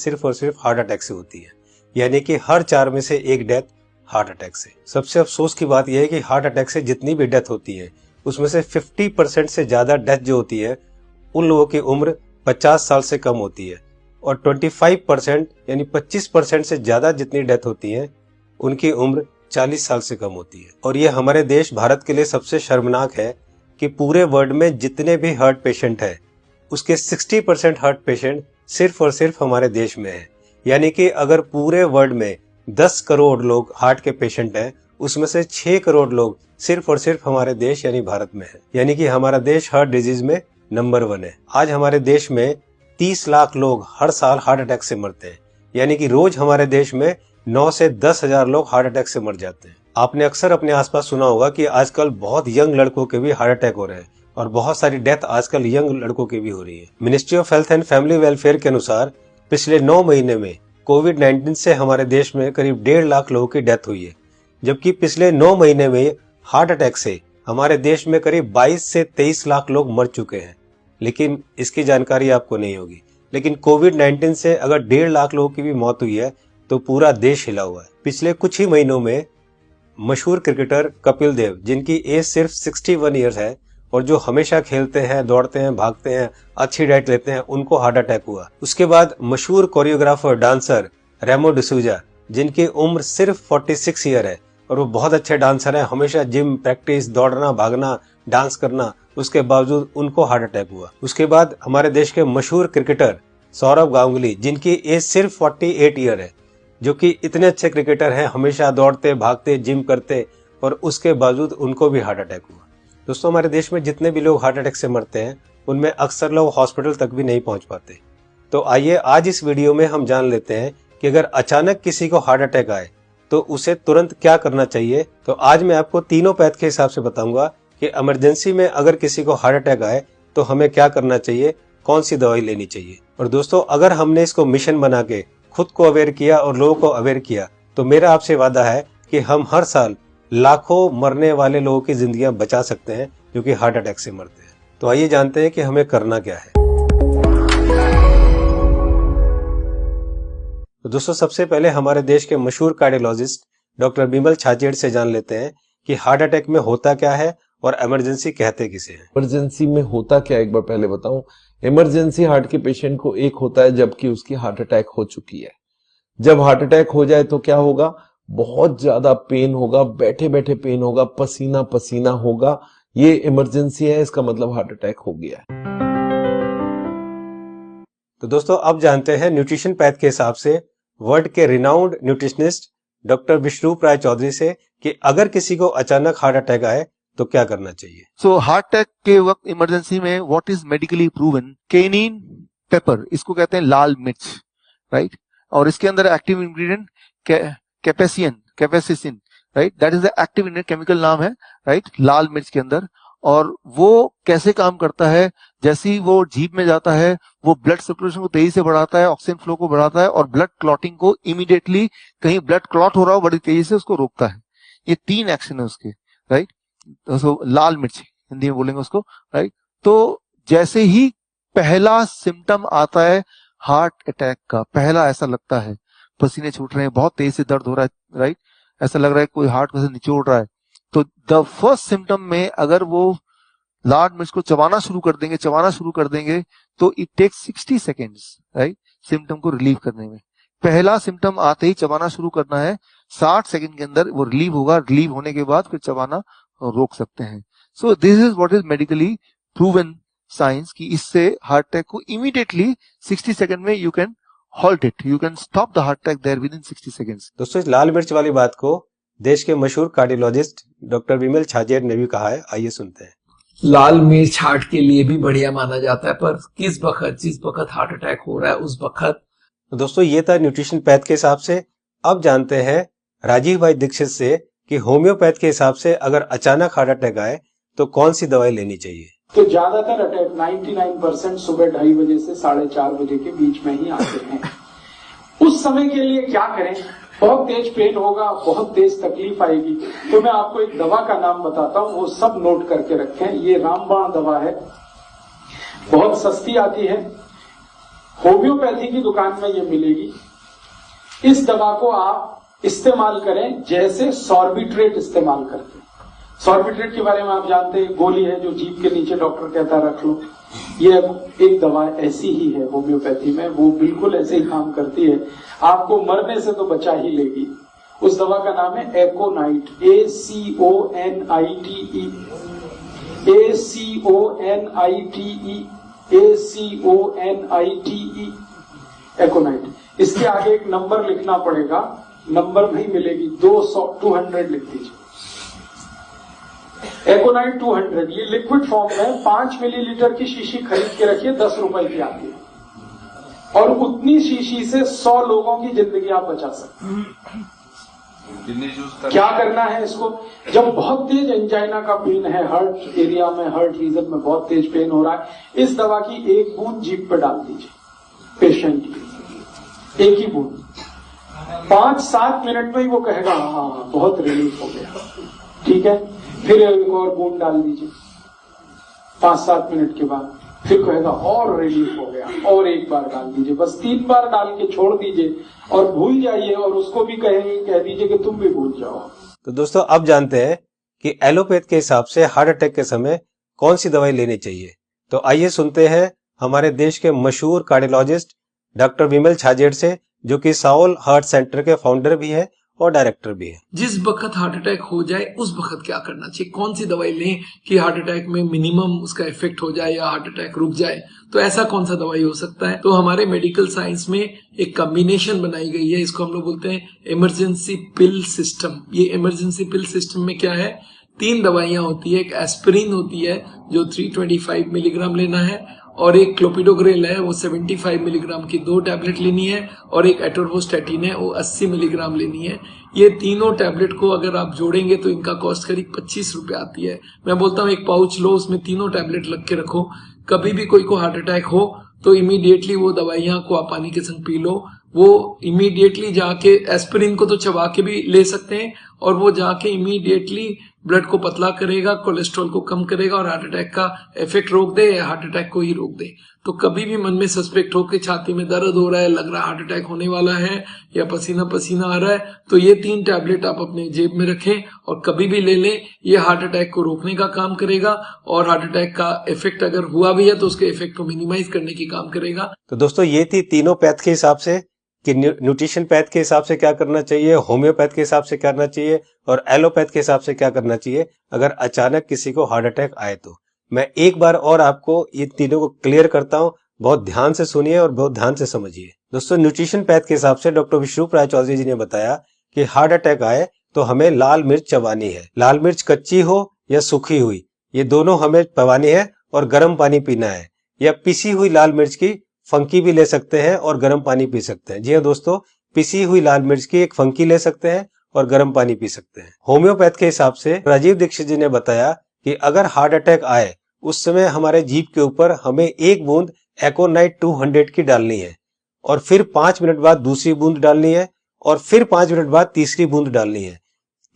सिर्फ और सिर्फ हार्ट अटैक से होती है, यानी कि हर 4 में से 1 डेथ हार्ट अटैक से। सबसे अफसोस की बात यह है कि हार्ट अटैक से जितनी भी डेथ होती है उसमें से 50% से ज्यादा डेथ जो होती है उन लोगों की उम्र 50 साल से कम होती है, और 25% यानी 25% से ज्यादा जितनी डेथ होती है उनकी उम्र 40 साल से कम होती है। और ये हमारे देश भारत के लिए सबसे शर्मनाक है कि पूरे वर्ल्ड में जितने भी हार्ट पेशेंट है उसके 60% हार्ट पेशेंट सिर्फ और सिर्फ हमारे देश में है। यानी कि अगर पूरे वर्ल्ड में 10 करोड़ लोग हार्ट के पेशेंट हैं उसमें से 6 करोड़ लोग सिर्फ और सिर्फ हमारे देश यानी भारत में है। यानी कि हमारा देश हार्ट डिजीज में नंबर 1 है। आज हमारे देश में 30 लाख लोग हर साल हार्ट अटैक से मरते हैं, यानी कि रोज हमारे देश में 9 से 10 हजार लोग हार्ट अटैक से मर जाते हैं। आपने अक्सर अपने आसपास सुना होगा कि आजकल बहुत यंग लड़कों के भी हार्ट अटैक हो रहे हैं और बहुत सारी डेथ आजकल यंग लड़कों की भी हो रही है। Ministry of health and family welfare के अनुसार पिछले 9 महीने में कोविड-19 से हमारे देश में करीब 1.5 लाख लोगों की डेथ हुई है, जबकि पिछले 9 महीने में हार्ट अटैक से हमारे देश में करीब 22 से 23 लाख लोग मर चुके हैं। लेकिन इसकी जानकारी आपको नहीं होगी, लेकिन कोविड-19 से अगर 1.5 लाख लोगों की भी मौत हुई है तो पूरा देश हिला हुआ है। पिछले कुछ ही महीनों में मशहूर क्रिकेटर कपिल देव, जिनकी एज सिर्फ 61 ईयर्स है और जो हमेशा खेलते हैं, दौड़ते हैं, भागते हैं, अच्छी डाइट लेते हैं, उनको हार्ट अटैक हुआ। उसके बाद मशहूर कोरियोग्राफर डांसर रेमो डिसूजा, जिनकी उम्र सिर्फ 46 ईयर है और वो बहुत अच्छे डांसर हैं, हमेशा जिम, प्रैक्टिस, दौड़ना, भागना, डांस करना, उसके बावजूद उनको हार्ट अटैक हुआ। उसके बाद हमारे देश के मशहूर क्रिकेटर सौरव गांगुली, जिनकी एज सिर्फ 48 ईयर है, जो कि इतने अच्छे क्रिकेटर हैं, हमेशा दौड़ते, भागते, जिम करते, और उसके बावजूद उनको भी हार्ट अटैक हुआ। दोस्तों, हमारे देश में जितने भी लोग हार्ट अटैक से मरते हैं उनमें अक्सर लोग हॉस्पिटल तक भी नहीं पहुंच पाते। तो आइए आज इस वीडियो में हम जान लेते हैं कि अगर अचानक किसी को हार्ट अटैक आए तो उसे तुरंत क्या करना चाहिए। तो आज मैं आपको तीनों पैथ के हिसाब से बताऊंगा कि इमरजेंसी में अगर किसी को हार्ट अटैक आए तो हमें क्या करना चाहिए, कौन सी दवाई लेनी चाहिए। और दोस्तों, अगर हमने इसको मिशन बना के खुद को अवेयर किया और लोगों को अवेयर किया तो मेरा आपसे वादा है कि हम हर साल लाखों मरने वाले लोगों की जिंदगियां बचा सकते हैं जो कि हार्ट अटैक से मरते हैं। तो आइए जानते हैं कि हमें करना क्या है। तो दोस्तों, सबसे पहले हमारे देश के मशहूर कार्डियोलॉजिस्ट डॉक्टर बिमल छाजेड़ से जान लेते हैं कि हार्ट अटैक में होता क्या है और इमरजेंसी कहते किसे हैं। इमरजेंसी में होता क्या, एक बार पहले बताऊं। इमरजेंसी हार्ट के पेशेंट को एक होता है जबकि उसकी हार्ट अटैक हो चुकी है। जब हार्ट अटैक हो जाए तो क्या होगा, बहुत ज्यादा पेन होगा, बैठे बैठे पेन होगा, पसीना पसीना होगा। ये इमरजेंसी है, इसका मतलब हार्ट अटैक हो गया है। तो दोस्तों, अब जानते हैं न्यूट्रिशन पैथ के हिसाब से वर्ल्ड के रिनाउंड न्यूट्रिशनिस्ट डॉक्टर विश्वरूप राय चौधरी से कि अगर किसी को अचानक हार्ट अटैक आए तो क्या करना चाहिए। सो हार्ट अटैक के वक्त इमरजेंसी में what is medically proven, cayenne pepper, इसको कहते हैं लाल मिर्च, राइट, और इसके अंदर active ingredient capsaicin, right, that is the active ingredient, chemical नाम है, राइट, लाल मिर्च के अंदर। और वो कैसे काम करता है, जैसे ही वो जीभ में जाता है वो ब्लड सर्कुलेशन को तेजी से बढ़ाता है, ऑक्सीजन फ्लो को बढ़ाता है और ब्लड क्लॉटिंग को इमीडिएटली, कहीं ब्लड क्लॉट हो रहा हो बड़ी तेजी से उसको रोकता है। ये 3 एक्शन है उसके, राइट। तो लाल मिर्च हिंदी में बोलेंगे उसको, राइट। तो जैसे ही पहला सिम्टम आता है हार्ट अटैक का, पहला ऐसा लगता है पसीने छूट रहे हैं, बहुत तेज से दर्द हो रहा है, राइट, ऐसा लग रहा है कोई हार्ट को से निचोड़ रहा है, तो द फर्स्ट सिम्टम में अगर वो लाल मिर्च को चबाना शुरू कर देंगे तो it takes 60 seconds, right, symptom को रिलीव करने में। पहला सिम्टम आते ही चबाना शुरू करना है, 60 सेकंड के अंदर वो रिलीव होगा, रिलीव होने के बाद फिर चबाना रोक सकते हैं। So this is what is medically proven science कि इससे हार्ट अटैक को इमीडिएटली 60 सेकंड में you can halt it, you can stop the heart attack there within 60 seconds. दोस्तों, इस लाल मिर्च वाली बात को देश के मशहूर कार्डियोलॉजिस्ट डॉक्टर बिमल छाजेड़ ने भी कहा है, आइए सुनते हैं। लाल मिर्च हार्ट के लिए भी बढ़िया माना जाता है, पर जिस वक्त हार्ट अटैक हो रहा है उस वक्त। तो दोस्तों, ये था न्यूट्रिशन पैथ के हिसाब से। अब जानते हैं राजीव भाई दीक्षित से कि होम्योपैथ के हिसाब से अगर अचानक हार्ट अटैक आए तो कौन सी दवाई लेनी चाहिए। तो ज्यादातर अटैक 99% सुबह 2:30 बजे से 4:30 बजे के बीच में ही आते हैं। उस समय के लिए क्या करें, बहुत तेज पेन होगा, बहुत तेज तकलीफ आएगी, तो मैं आपको एक दवा का नाम बताता हूँ, वो सब नोट करके रखें। ये रामबाण दवा है, बहुत सस्ती आती है, होम्योपैथी की दुकान में ये मिलेगी। इस दवा को आप इस्तेमाल करें जैसे सॉर्बिट्रेट इस्तेमाल करते हैं। सॉर्बिट्रेट के बारे में आप जानते हैं, गोली है जो जीभ के नीचे डॉक्टर कहता है रख लो। ये एक दवा ऐसी ही है होम्योपैथी में, वो बिल्कुल ऐसे ही काम करती है, आपको मरने से तो बचा ही लेगी। उस दवा का नाम है एकोनाइट, ACONITE, ACONITE, एकोनाइट। इसके आगे एक नंबर लिखना पड़ेगा, नंबर नहीं मिलेगी, 200 लिख दीजिए। एकोनाइट 200, ये लिक्विड फॉर्म में 5 मिलीलीटर की शीशी खरीद के रखिए, 10 रुपए की आती है और उतनी शीशी से 100 लोगों की जिंदगी आप बचा सकते हैं। क्या करना है इसको? जब बहुत तेज एंजाइना का पेन है, हार्ट एरिया में, हार्ट रीजन में बहुत तेज पेन हो रहा है, इस दवा की एक बूंद जीभ पे डाल दीजिए पेशेंट की, एक ही बूंद। 5-7 मिनट में ही वो कहेगा हाँ बहुत रिलीफ हो गया, ठीक है। फिर एक और बूंद डाल दीजिए 5-7 मिनट के बाद, फिर कहेगा और रिलीफ हो गया, और एक बार डाल दीजिए। बस 3 बार डाल के छोड़ दीजिए और भूल जाइए, और उसको भी कह दीजिए कि तुम भी भूल जाओ। तो दोस्तों अब जानते हैं कि एलोपैथ के हिसाब से हार्ट अटैक के समय कौन सी दवाई लेनी चाहिए। तो आइए सुनते हैं हमारे देश के मशहूर कार्डियोलॉजिस्ट डॉक्टर विमल छाजेड़ से, जो कि साउल हार्ट सेंटर के फाउंडर भी है और डायरेक्टर भी है। जिस वक्त हार्ट अटैक हो जाए उस वक्त क्या करना चाहिए, कौन सी दवाई लें कि हार्ट अटैक में मिनिमम उसका इफेक्ट हो जाए या हार्ट अटैक रुक जाए, तो ऐसा कौन सा दवाई हो सकता है। तो हमारे मेडिकल साइंस में एक कॉम्बिनेशन बनाई गई है, इसको हम लोग बोलते हैं इमरजेंसी पिल सिस्टम। ये इमरजेंसी पिल सिस्टम में क्या है, 3 दवाइयां होती है। एक एस्पिरिन होती है जो 325 मिलीग्राम लेना है, और एक क्लोपिडोग्रेल है वो 75 मिलीग्राम की 2 टैबलेट लेनी है, और एक एटोरवोस्टैटिन है वो 80 मिलीग्राम लेनी है। ये तीनों टैबलेट को अगर आप जोड़ेंगे तो इनका कॉस्ट करीब 25 रुपए आती है। मैं बोलता हूँ एक पाउच लो, उसमें तीनों टैबलेट लग के रखो, कभी भी कोई को हार्ट अटैक हो तो इमीडिएटली वो दवाइयां को आप पानी के संग पी लो। वो इमीडिएटली जाके एस्पिरिन को तो चबा के भी ले सकते हैं, और वो जाके इमीडिएटली ब्लड को पतला करेगा, कोलेस्ट्रॉल को कम करेगा और हार्ट अटैक का इफेक्ट रोक दे या हार्ट अटैक को ही रोक दे। तो कभी भी मन में सस्पेक्ट हो कि छाती में दर्द हो रहा है, लग रहा है हार्ट अटैक होने वाला है, या पसीना पसीना आ रहा है, तो ये 3 टैबलेट आप अपने जेब में रखें और कभी भी ले लें। ये हार्ट अटैक को रोकने का काम करेगा, और हार्ट अटैक का इफेक्ट अगर हुआ भी है तो उसके इफेक्ट को मिनिमाइज करने की काम करेगा। तो दोस्तों ये थी तीनों पैथ के हिसाब से कि न्यूट्रिशन पैथ के हिसाब से क्या करना चाहिए, होम्योपैथ के हिसाब से क्या करना चाहिए और एलोपैथ के हिसाब से क्या करना चाहिए अगर अचानक किसी को हार्ट अटैक आए। तो मैं एक बार और आपको ये तीनों को क्लियर करता हूं, बहुत ध्यान से सुनिए और बहुत ध्यान से समझिए। दोस्तों न्यूट्रिशन पैथ के हिसाब से डॉक्टर विष्णु राय चौधरी जी ने बताया कि हार्ट अटैक आए तो हमें लाल मिर्च चबानी है। लाल मिर्च कच्ची हो या सूखी हुई, ये दोनों हमें चबानी है, और गर्म पानी पीना है। या पिसी हुई लाल मिर्च की फंकी भी ले सकते हैं और गर्म पानी पी सकते हैं। जी हाँ दोस्तों, पिसी हुई लाल मिर्च की एक फंकी ले सकते हैं और गर्म पानी पी सकते हैं। होम्योपैथ के हिसाब से राजीव दीक्षित जी ने बताया कि अगर हार्ट अटैक आए उस समय हमारे जीभ के ऊपर हमें 1 बूंद एकोनाइट 200 की डालनी है, और फिर 5 मिनट बाद दूसरी बूंद डालनी है, और फिर 5 मिनट बाद तीसरी बूंद डालनी है।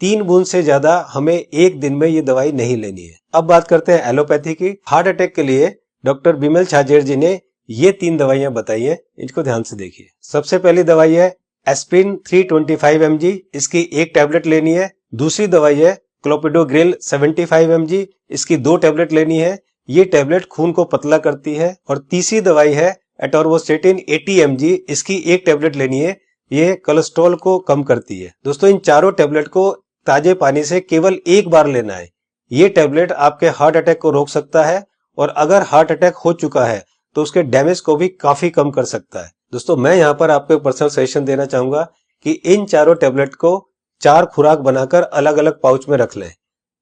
3 बूंद से ज्यादा हमें एक दिन में ये दवाई नहीं लेनी है। अब बात करते हैं एलोपैथी की। हार्ट अटैक के लिए डॉक्टर विमल छाजेड़ जी ने ये 3 दवाइयां बताई है, इनको ध्यान से देखिए। सबसे पहली दवाई है एस्पिरिन 325 mg, इसकी 1 टैबलेट लेनी है। दूसरी दवाई है क्लोपिडोग्रेल 75 mg, इसकी 2 टैबलेट लेनी है। ये टैबलेट खून को पतला करती है। और तीसरी दवाई है एटोरवोस्टैटिन 80 mg, इसकी 1 टैबलेट लेनी है। ये कोलेस्ट्रॉल को कम करती है। दोस्तों इन चारों टैबलेट को ताजे पानी से केवल 1 बार लेना है। ये टैबलेट आपके हार्ट अटैक को रोक सकता है, और अगर हार्ट अटैक हो चुका है तो उसके डैमेज को भी काफी कम कर सकता है। दोस्तों मैं यहाँ पर आपको एक पर्सनल सजेशन देना चाहूंगा कि इन चारों टैबलेट को 4 खुराक बनाकर अलग अलग पाउच में रख लें।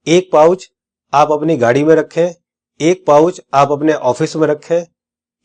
1 पाउच आप अपनी गाड़ी में रखें, 1 पाउच आप अपने ऑफिस में रखें,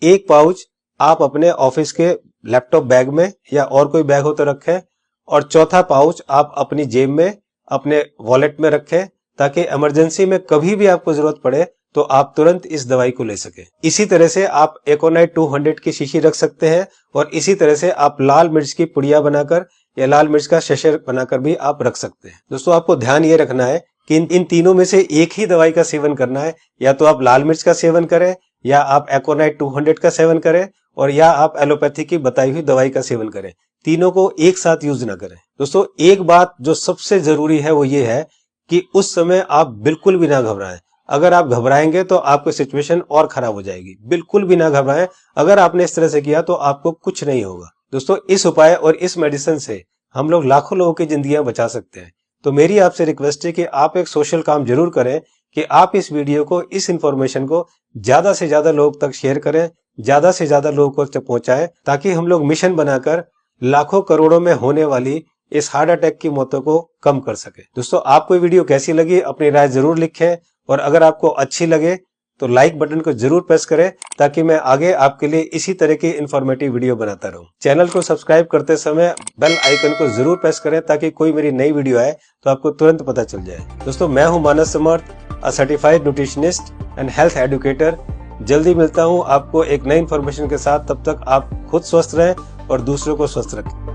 1 पाउच आप अपने ऑफिस के लैपटॉप बैग में या और कोई बैग हो तो रखें, और चौथा पाउच आप अपनी जेब में अपने वॉलेट में रखें, ताकि इमरजेंसी में कभी भी आपको जरूरत पड़े तो आप तुरंत इस दवाई को ले सके। इसी तरह से आप एकोनाइट 200 की शीशी रख सकते हैं, और इसी तरह से आप लाल मिर्च की पुड़िया बनाकर या लाल मिर्च का शशर बनाकर भी आप रख सकते हैं। दोस्तों आपको ध्यान ये रखना है कि इन तीनों में से एक ही दवाई का सेवन करना है। या तो आप लाल मिर्च का सेवन करें, या आप एकोनाइट 200 का सेवन करें और या आप एलोपैथी की बताई हुई दवाई का सेवन करें। तीनों को एक साथ यूज ना करें। दोस्तों एक बात जो सबसे जरूरी है वो ये है कि उस समय आप बिल्कुल भी ना घबराएं। अगर आप घबराएंगे तो आपकी सिचुएशन और खराब हो जाएगी। बिल्कुल भी ना घबराएं। अगर आपने इस तरह से किया तो आपको कुछ नहीं होगा। दोस्तों इस उपाय और इस मेडिसिन से हम लोग लाखों लोगों की जिंदगियां बचा सकते हैं। तो मेरी आपसे रिक्वेस्ट है कि आप एक सोशल काम जरूर करें कि आप इस वीडियो को, इस इंफॉर्मेशन को ज्यादा से ज्यादा लोग तक शेयर करें, ज्यादा से ज्यादा लोगों तक पहुंचाएं, ताकि हम लोग मिशन बनाकर लाखों करोड़ों में होने वाली इस हार्ट अटैक की मौतों को कम कर सके। दोस्तों आपको ये वीडियो कैसी लगी अपनी राय जरूर लिखें, और अगर आपको अच्छी लगे तो लाइक बटन को जरूर प्रेस करें ताकि मैं आगे आपके लिए इसी तरह की इंफॉर्मेटिव वीडियो बनाता रहूं। चैनल को सब्सक्राइब करते समय बेल आइकन को जरूर प्रेस करें ताकि कोई मेरी नई वीडियो आए तो आपको तुरंत पता चल जाए। दोस्तों मैं हूं Manas Samarth, a certified nutritionist and health educator. जल्दी मिलता हूं आपको एक नई इंफॉर्मेशन के साथ। तब तक आप खुद स्वस्थ रहें और दूसरों को स्वस्थ रखें।